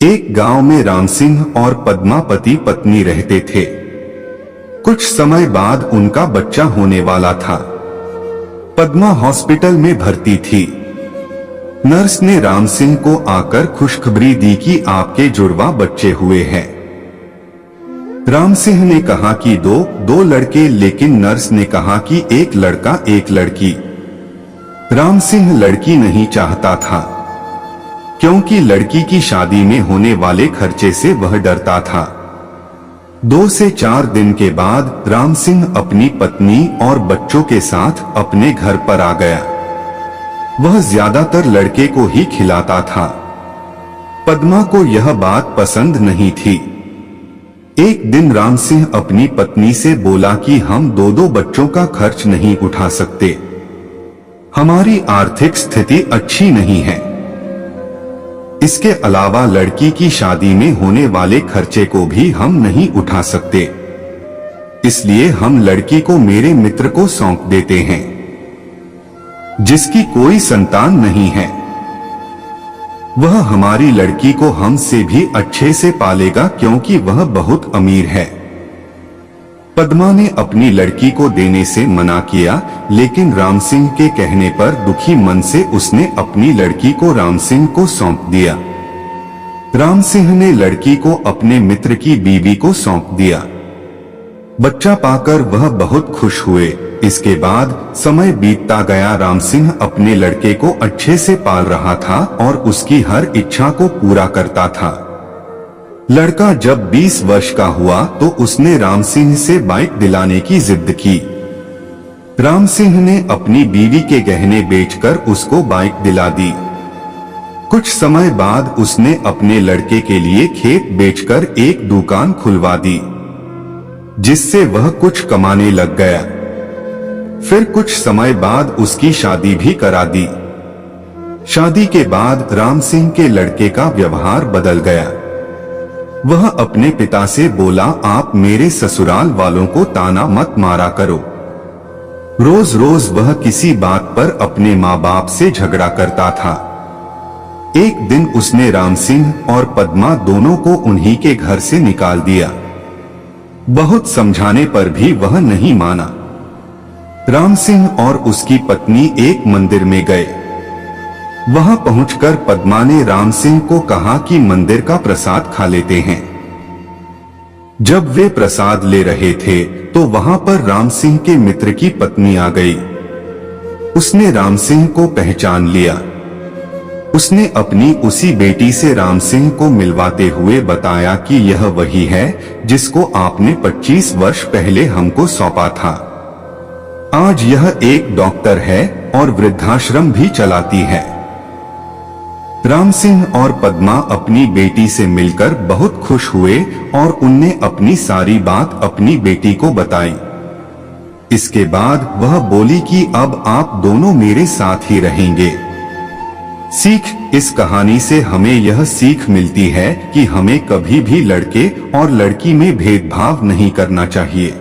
एक गांव में राम सिंह और पद्मा पति पत्नी रहते थे। कुछ समय बाद उनका बच्चा होने वाला था। पद्मा हॉस्पिटल में भर्ती थी। नर्स ने राम सिंह को आकर खुशखबरी दी कि आपके जुड़वा बच्चे हुए हैं। राम सिंह ने कहा कि दो लड़के, लेकिन नर्स ने कहा कि एक लड़का एक लड़की। राम सिंह लड़की नहीं चाहता था, क्योंकि लड़की की शादी में होने वाले खर्चे से वह डरता था। 2 से 4 दिन के बाद राम सिंह अपनी पत्नी और बच्चों के साथ अपने घर पर आ गया। वह ज्यादातर लड़के को ही खिलाता था। पद्मा को यह बात पसंद नहीं थी। एक दिन राम सिंह अपनी पत्नी से बोला कि हम 2 बच्चों का खर्च नहीं उठा सकते। हमारी आर्थिक स्थिति अच्छी नहीं है। इसके अलावा लड़की की शादी में होने वाले खर्चे को भी हम नहीं उठा सकते, इसलिए हम लड़की को मेरे मित्र को सौंप देते हैं, जिसकी कोई संतान नहीं है। वह हमारी लड़की को हमसे भी अच्छे से पालेगा, क्योंकि वह बहुत अमीर है। पद्मा ने अपनी लड़की को देने से मना किया, लेकिन राम सिंह के कहने पर दुखी मन से उसने अपनी लड़की को राम सिंह को सौंप दिया। राम सिंह ने लड़की को अपने मित्र की बीवी को सौंप दिया। बच्चा पाकर वह बहुत खुश हुए। इसके बाद समय बीतता गया। राम सिंह अपने लड़के को अच्छे से पाल रहा था और उसकी हर इच्छा को पूरा करता था। लड़का जब 20 वर्ष का हुआ तो उसने राम सिंह से बाइक दिलाने की जिद की। राम सिंह ने अपनी बीवी के गहने बेचकर उसको बाइक दिला दी। कुछ समय बाद उसने अपने लड़के के लिए खेत बेचकर एक दुकान खुलवा दी, जिससे वह कुछ कमाने लग गया। फिर कुछ समय बाद उसकी शादी भी करा दी। शादी के बाद राम सिंह के लड़के का व्यवहार बदल गया। वह अपने पिता से बोला, आप मेरे ससुराल वालों को ताना मत मारा करो। रोज रोज वह किसी बात पर अपने माँ बाप से झगड़ा करता था। एक दिन उसने राम सिंह और पद्मा दोनों को उन्हीं के घर से निकाल दिया। बहुत समझाने पर भी वह नहीं माना। राम सिंह और उसकी पत्नी एक मंदिर में गए। वहां पहुंचकर पद्मा ने राम सिंह को कहा कि मंदिर का प्रसाद खा लेते हैं। जब वे प्रसाद ले रहे थे तो वहां पर राम सिंह के मित्र की पत्नी आ गई। उसने राम सिंह को पहचान लिया। उसने अपनी उसी बेटी से राम सिंह को मिलवाते हुए बताया कि यह वही है जिसको आपने 25 वर्ष पहले हमको सौंपा था। आज यह एक डॉक्टर है और वृद्धाश्रम भी चलाती है। राम सिंह और पद्मा अपनी बेटी से मिलकर बहुत खुश हुए और उनने अपनी सारी बात अपनी बेटी को बताई। इसके बाद वह बोली कि अब आप दोनों मेरे साथ ही रहेंगे। सीख, इस कहानी से हमें यह सीख मिलती है कि हमें कभी भी लड़के और लड़की में भेदभाव नहीं करना चाहिए।